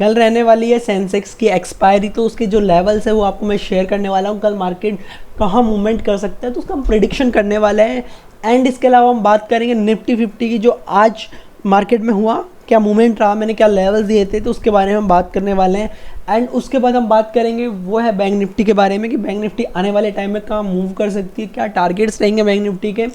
कल रहने वाली है सेंसेक्स की एक्सपायरी, तो उसके जो लेवल्स है वो आपको मैं शेयर करने वाला हूँ। कल मार्केट कहाँ मूवमेंट कर सकता है तो उसका हम प्रिडिक्शन करने वाले हैं। एंड इसके अलावा हम बात करेंगे निफ्टी 50 की, जो आज मार्केट में हुआ, क्या मूवमेंट रहा, मैंने क्या लेवल्स दिए थे, तो उसके बारे में हम बात करने वाले हैं। एंड उसके बाद हम बात करेंगे वो है बैंक निफ्टी के बारे में कि बैंक निफ्टी आने वाले टाइम में कहाँ मूव कर सकती है, क्या टारगेट्स रहेंगे बैंक निफ्टी के,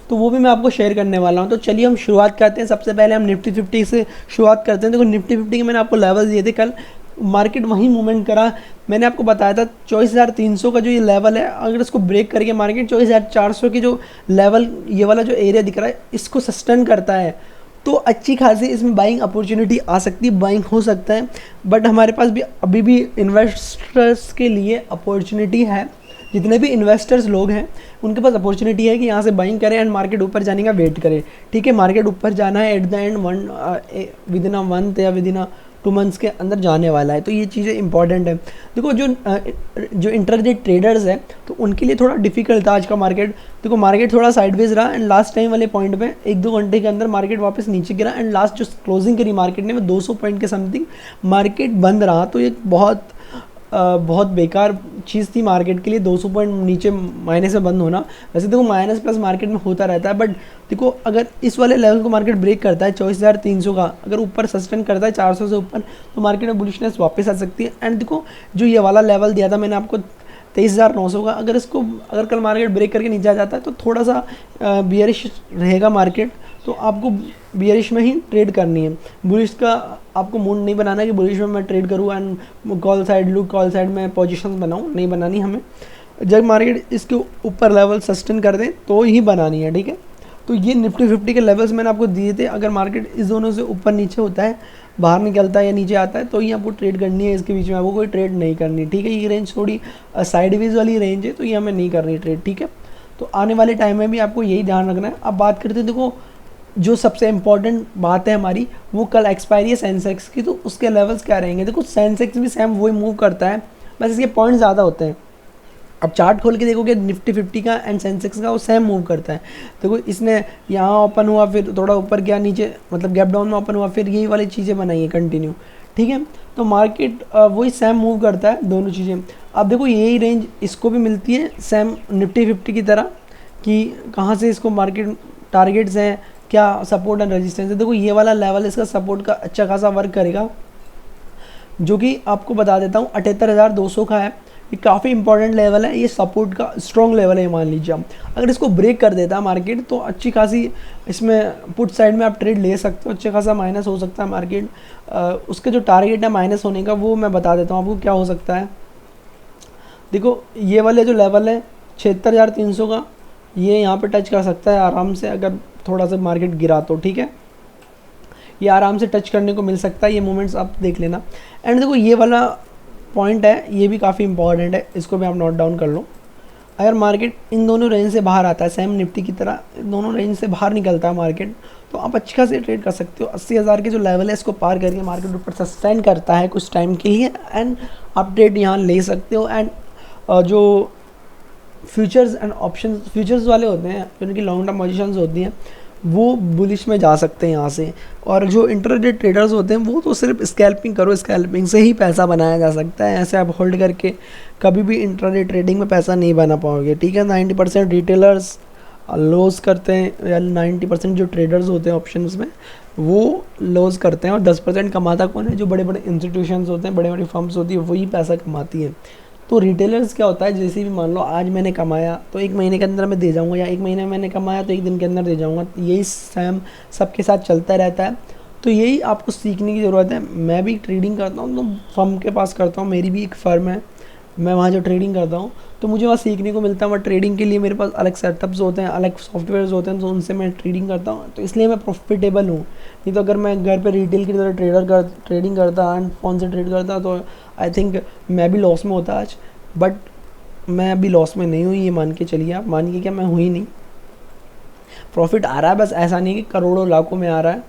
तो वो भी मैं आपको शेयर करने वाला हूँ। तो चलिए हम शुरुआत करते हैं। सबसे पहले हम निफ्टी 50 से शुरुआत करते हैं। देखो निफ्टी 50 के मैंने आपको लेवल दिए थे, कल मार्केट वहीं मूवमेंट करा। मैंने आपको बताया था 24,300 का जो ये लेवल है, अगर इसको ब्रेक करके मार्केट 24,400 की जो लेवल, ये वाला जो एरिया दिख रहा है, इसको सस्टेन करता है तो अच्छी खासी इसमें बाइंग अपॉर्चुनिटी आ सकती है, बाइंग हो सकता है। बट हमारे पास भी अभी भी इन्वेस्टर्स के लिए अपॉर्चुनिटी है। जितने भी इन्वेस्टर्स लोग हैं उनके पास अपॉर्चुनिटी है कि यहाँ से बाइंग करें एंड मार्केट ऊपर जाने का वेट करें। ठीक है, मार्केट ऊपर जाना है at the end with in a month या विद इन अ 2 मंथ्स के अंदर जाने वाला है, तो ये चीज़ें इंपॉर्टेंट है। देखो जो इंटरडे ट्रेडर्स है तो उनके लिए थोड़ा डिफिकल्ट था आज का मार्केट। देखो मार्केट थोड़ा साइडवेज रहा एंड लास्ट टाइम वाले पॉइंट पे 1-2 घंटे के अंदर मार्केट वापस नीचे गिरा एंड लास्ट जो क्लोजिंग करी मार्केट ने वो 200 पॉइंट के समथिंग मार्केट बंद रहा। तो ये बहुत बेकार चीज़ थी मार्केट के लिए, 200 पॉइंट नीचे माइनस में बंद होना। वैसे देखो माइनस प्लस मार्केट में होता रहता है, बट देखो अगर इस वाले लेवल को मार्केट ब्रेक करता है 24,300 का, अगर ऊपर सस्टेन करता है 400 से ऊपर, तो मार्केट में बुलिशनेस वापस आ सकती है। एंड देखो जो ये वाला लेवल दिया था मैंने आपको 23,900 का, अगर कल मार्केट ब्रेक करके नीचे आ जाता है तो थोड़ा सा बियरिश रहेगा मार्केट, तो आपको बियरिश में ही ट्रेड करनी है। बुलिश का आपको मूड नहीं बनाना कि बुलिश में मैं ट्रेड करूँ एंड कॉल साइड में पोजीशंस बनाऊँ, नहीं बनानी हमें। जब मार्केट इसके ऊपर लेवल सस्टेन कर दें तो ही बनानी है, ठीक है। तो ये निफ्टी 50 के लेवल्स मैंने आपको दिए थे। अगर मार्केट इस दोनों से ऊपर नीचे होता है, बाहर निकलता है या नीचे आता है, तो ही आपको ट्रेड करनी है। इसके बीच में आपको कोई ट्रेड नहीं करनी, ठीक है। ये रेंज थोड़ी साइडवेज वाली रेंज है, तो ये हमें नहीं करनी ट्रेड, ठीक है। तो आने वाले टाइम में भी आपको यही ध्यान रखना है। अब बात करते हैं, देखो जो सबसे इम्पॉर्टेंट बात है हमारी, वो कल एक्सपायरी है सेंसेक्स की, तो उसके लेवल्स क्या रहेंगे। देखो सेंसेक्स भी सेम वही मूव करता है, बस इसके पॉइंट ज़्यादा होते हैं। अब चार्ट खोल के देखोगे निफ्टी 50 का एंड सेंसेक्स का, वो सेम मूव करता है। देखो इसने यहाँ ओपन हुआ, फिर थोड़ा ऊपर गया, नीचे मतलब गैप डाउन में ओपन हुआ, फिर यही वाली चीज़ें बनाई है कंटिन्यू, ठीक है। तो मार्केट वही सेम मूव करता है, दोनों चीज़ें। अब देखो यही रेंज इसको भी मिलती है सेम निफ्टी 50 की तरह, कि कहाँ से इसको मार्केट टारगेट्स हैं, क्या सपोर्ट एंड रेजिस्टेंस है। देखो ये वाला लेवल इसका सपोर्ट का अच्छा खासा वर्क करेगा, जो कि आपको बता देता हूँ 78,200 का है। ये काफ़ी इंपॉर्टेंट लेवल है, ये सपोर्ट का स्ट्रॉन्ग लेवल है। मान लीजिए आप अगर इसको ब्रेक कर देता है मार्केट, तो अच्छी खासी इसमें पुट साइड में आप ट्रेड ले सकते हो, अच्छा खासा माइनस हो सकता है मार्केट। उसके जो टारगेट है माइनस होने का, वो मैं बता देता हूँ आपको क्या हो सकता है। देखो ये वाले जो लेवल है 76,300 का, ये यहाँ पे टच कर सकता है आराम से, अगर थोड़ा सा मार्केट गिरा तो, ठीक है। ये आराम से टच करने को मिल सकता है, ये मोमेंट्स आप देख लेना। एंड देखो ये वाला पॉइंट है, ये भी काफ़ी इंपॉर्टेंट है, इसको भी आप नोट डाउन कर लो। अगर मार्केट इन दोनों रेंज से बाहर आता है, सेम निफ्टी की तरह दोनों रेंज से बाहर निकलता है मार्केट, तो आप अच्छी खासी ट्रेड कर सकते हो। 80,000 के जो लेवल है, इसको पार करके मार्केट ऊपर सस्टेन करता है कुछ टाइम के लिए, एंड आप ट्रेड यहाँ ले सकते हो। एंड जो फ्यूचर्स एंड ऑप्शन, फ्यूचर्स वाले होते हैं जिनकी लॉन्ग टर्म पोजीशंस होती हैं, वो बुलिश में जा सकते हैं यहाँ से। और जो इंटरडे ट्रेडर्स होते हैं, वो तो सिर्फ स्कैल्पिंग करो, स्कैल्पिंग से ही पैसा बनाया जा सकता है। ऐसे आप होल्ड करके कभी भी इंटरडे ट्रेडिंग में पैसा नहीं बना पाओगे, ठीक है। 90% रिटेलर्स लॉस करते हैं, या 90% जो ट्रेडर्स होते हैं ऑप्शंस में, वो लॉस करते हैं। और 10% कमाता कौन है, जो बड़े बड़े इंस्टीट्यूशंस होते हैं, बड़े बड़ी फर्म्स होती है, वही पैसा कमाती है। तो रिटेलर्स क्या होता है, जैसे भी मान लो आज मैंने कमाया तो 1 महीने के अंदर मैं दे जाऊंगा, या 1 महीने में मैंने कमाया तो 1 दिन के अंदर दे जाऊंगा, यही सेम सबके साथ चलता रहता है। तो यही आपको सीखने की ज़रूरत है। मैं भी ट्रेडिंग करता हूँ, तो फर्म के पास करता हूँ, मेरी भी एक फ़र्म है, मैं वहाँ जो ट्रेडिंग करता हूँ, तो मुझे वहाँ सीखने को मिलता है। वहाँ ट्रेडिंग के लिए मेरे पास अलग सेटअप्स होते हैं, अलग सॉफ्टवेयर्स होते हैं, तो उनसे मैं ट्रेडिंग करता हूँ, तो इसलिए मैं प्रॉफिटेबल हूँ। नहीं तो अगर मैं घर पे रिटेल की तरह ट्रेडिंग करता एंड फ़ोन से ट्रेड करता, तो आई थिंक मैं भी लॉस में होता आज। बट मैं अभी लॉस में नहीं हूँ, ये मान के चलिए आप, मान के क्या, मैं हुई नहीं, प्रॉफिट आ रहा है, बस ऐसा नहीं कि करोड़ों लाखों में आ रहा है।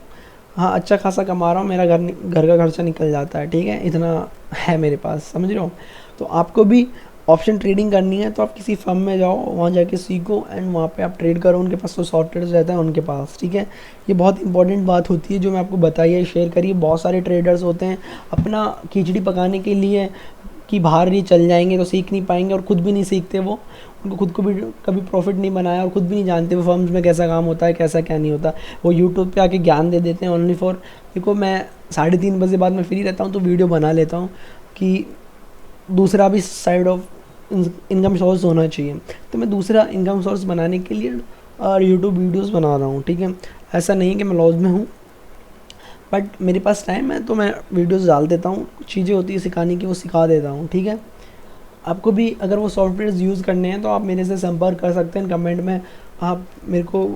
हाँ अच्छा खासा कमा रहा हूँ, मेरा घर का खर्चा निकल जाता है, ठीक है, इतना है मेरे पास, समझ रहे हो। तो आपको भी ऑप्शन ट्रेडिंग करनी है तो आप किसी फर्म में जाओ, वहाँ जाके सीखो एंड वहाँ पे आप ट्रेड करो। उनके पास तो सॉफ्टवेयर रहता है उनके पास, ठीक है। ये बहुत इंपॉर्टेंट बात होती है जो मैं आपको बताई है, शेयर करिए। बहुत सारे ट्रेडर्स होते हैं अपना खिचड़ी पकाने के लिए कि बाहर नहीं चल जाएंगे तो सीख नहीं पाएंगे, और खुद भी नहीं सीखते वो, उनको खुद को भी कभी प्रॉफिट नहीं बनाया और खुद भी नहीं जानते वो फर्म्स में कैसा काम होता है, कैसा क्या नहीं होता। वो यूट्यूब पे आके ज्ञान दे देते हैं ओनली फॉर, देखो मैं 3:30 बजे बाद में फ्री रहता हूँ तो वीडियो बना लेता हूँ कि दूसरा भी साइड ऑफ इनकम सोर्स होना चाहिए। तो मैं दूसरा इनकम सोर्स बनाने के लिए और यूट्यूब वीडियोस बना रहा हूँ, ठीक है। ऐसा नहीं कि मैं लॉस में हूँ, बट मेरे पास टाइम है तो मैं वीडियोस डाल देता हूँ। कुछ चीज़ें होती है सिखाने की, वो सिखा देता हूँ, ठीक है। आपको भी अगर वो सॉफ्टवेयर यूज़ करने हैं तो आप मेरे से संपर्क कर सकते हैं। कमेंट में आप मेरे को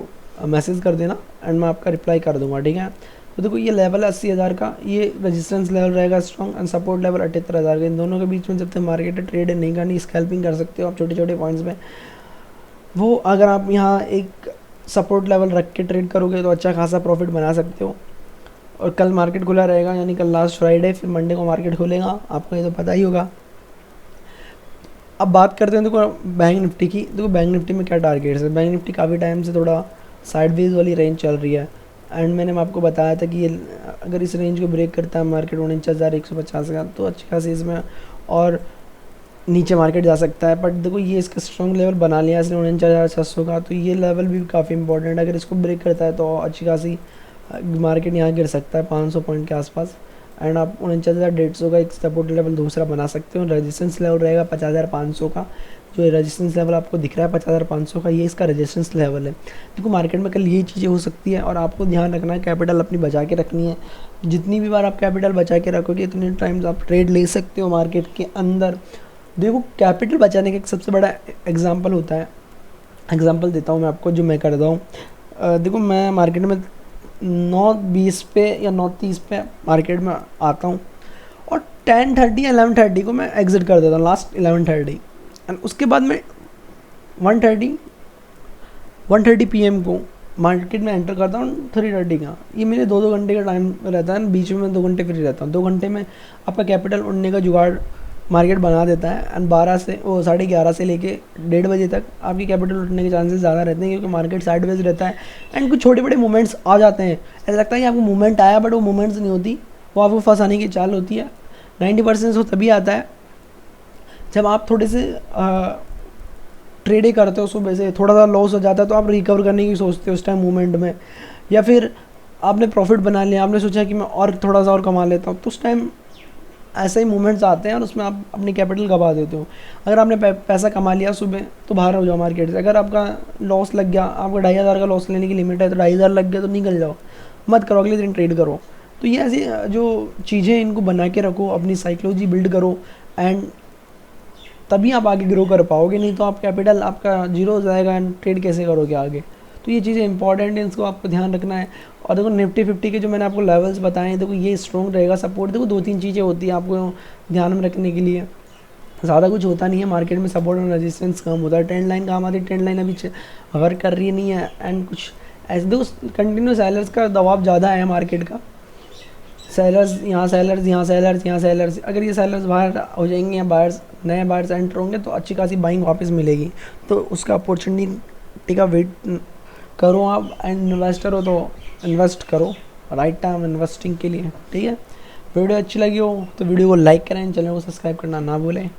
मैसेज कर देना एंड मैं आपका रिप्लाई कर दूँगा, ठीक है। तो देखो ये लेवल है 80,000 का, ये रेजिस्टेंस लेवल रहेगा स्ट्रॉन्ग एंड सपोर्ट लेवल 78,000 का। इन दोनों के बीच में जब तक मार्केट ट्रेड नहीं करनी, स्कैल्पिंग कर सकते हो आप छोटे छोटे पॉइंट्स में। वो अगर आप यहाँ एक सपोर्ट लेवल रख के ट्रेड करोगे तो अच्छा खासा प्रॉफिट बना सकते हो। और कल मार्केट खुला रहेगा, यानी कल लास्ट फ्राइडे, फिर मंडे को मार्केट खुलेगा, आपको ये तो पता ही होगा। अब बात करते हैं देखो बैंक निफ्टी की। देखो बैंक निफ्टी में क्या टारगेट्स है। बैंक निफ्टी काफ़ी टाइम से थोड़ा साइडवेज वाली रेंज चल रही है एंड मैंने आपको बताया था कि ये अगर इस रेंज को ब्रेक करता है मार्केट 49,150 का तो अच्छी खासी इसमें और नीचे मार्केट जा सकता है। बट देखो ये इसका स्ट्रॉन्ग लेवल बना लिया इसने 49,600 का, तो ये लेवल भी काफ़ी इंपॉर्टेंट है। अगर इसको ब्रेक करता है तो अच्छी खासी मार्केट यहाँ गिर सकता है 500 पॉइंट के आसपास। एंड आप 49,150 का एक सपोर्ट लेवल दूसरा बना सकते हो। रेजिस्टेंस लेवल रहेगा 50,500 का। जो रेजिस्टेंस लेवल आपको दिख रहा है 50,500 का, ये इसका रेजिस्टेंस लेवल है। देखो मार्केट में कल ये चीज़ें हो सकती है और आपको ध्यान रखना है, कैपिटल अपनी बचा के रखनी है। जितनी भी बार आप कैपिटल बचा के रखोगे उतने टाइम्स आप ट्रेड ले सकते हो मार्केट के अंदर। देखो कैपिटल बचाने का एक सबसे बड़ा एग्जाम्पल होता है, एग्जाम्पल देता हूँ मैं आपको जो मैं करता हूँ। देखो मैं मार्केट में 9:20 पे या 9:30 पे मार्केट में आता हूँ और 10:30 या 11:30 को मैं एग्ज़िट कर देता हूँ, लास्ट 11:30। एंड उसके बाद में 1:30 PM को मार्केट में एंटर करता हूँ 3:30 का। ये मेरे 2-2 घंटे का टाइम रहता है, बीच में 2 घंटे फ्री रहता हूँ। 2 घंटे में आपका कैपिटल उड़ने का जुगाड़ मार्केट बना देता है एंड 11:30 से लेके 1:30 बजे तक आपकी कैपिटल उठने के चांसेस ज़्यादा रहते हैं क्योंकि मार्केट साइडवेज रहता है एंड कुछ छोटे बड़े मूवमेंट्स आ जाते हैं। ऐसा लगता है कि आपको मूवमेंट आया, बट वो मूवमेंट्स नहीं होती, वो आपको फंसाने की चाल होती है। 90% वो तभी आता है जब आप थोड़े से ट्रेडिंग करते हो, सुबह से थोड़ा सा लॉस हो जाता है तो आप रिकवर करने की सोचते हो उस टाइम मूवमेंट में, या फिर आपने प्रॉफिट बना लिया, आपने सोचा कि मैं और थोड़ा सा और कमा लेता हूँ, तो उस टाइम ऐसे ही मूवमेंट्स आते हैं और उसमें आप अपनी कैपिटल गवा देते हो। अगर आपने पैसा कमा लिया सुबह तो बाहर हो जाओ मार्केट से। अगर आपका लॉस लग गया, आपका 2,500 का लॉस लेने की लिमिट है तो 2,500 लग गया तो निकल जाओ, मत करो, अगले दिन ट्रेड करो। तो ये ऐसी जो चीज़ें इनको बना के रखो, अपनी साइकोलॉजी बिल्ड करो एंड तभी आप आगे ग्रो कर पाओगे, नहीं तो आप कैपिटल आपका जीरो हो जाएगा एंड ट्रेड कैसे करोगे आगे। तो ये चीज़ें इंपॉर्टेंट है, इसको आपको ध्यान रखना है। और देखो निफ्टी 50 के जो मैंने आपको लेवल्स बताए हैं, देखो ये स्ट्रॉन्ग रहेगा सपोर्ट। देखो 2-3 चीज़ें होती हैं आपको ध्यान में रखने के लिए, ज़्यादा कुछ होता नहीं है मार्केट में। सपोर्ट और रेजिस्टेंस कम होता है, ट्रेंड लाइन काम आती है, ट्रेंड लाइन अभी वर्क कर रही नहीं है एंड कुछ ऐसे देखो कंटिन्यू सेलर्स का दबाव ज़्यादा है मार्केट का। सेलर्स यहाँ, सेलर्स यहाँ, सेलर्स यहाँ, सेलर्स, अगर ये सेलर्स बाहर हो जाएंगे या बायर्स नए बायर्स एंटर होंगे तो अच्छी खासी बाइंग वापस मिलेगी। तो उसका अपॉर्चुनिटी का वेट करो आप, एंड इन्वेस्टर हो तो इन्वेस्ट करो, राइट टाइम इन्वेस्टिंग के लिए, ठीक है। वीडियो अच्छी लगी हो तो वीडियो को लाइक करें, चैनल को सब्सक्राइब करना ना भूलें।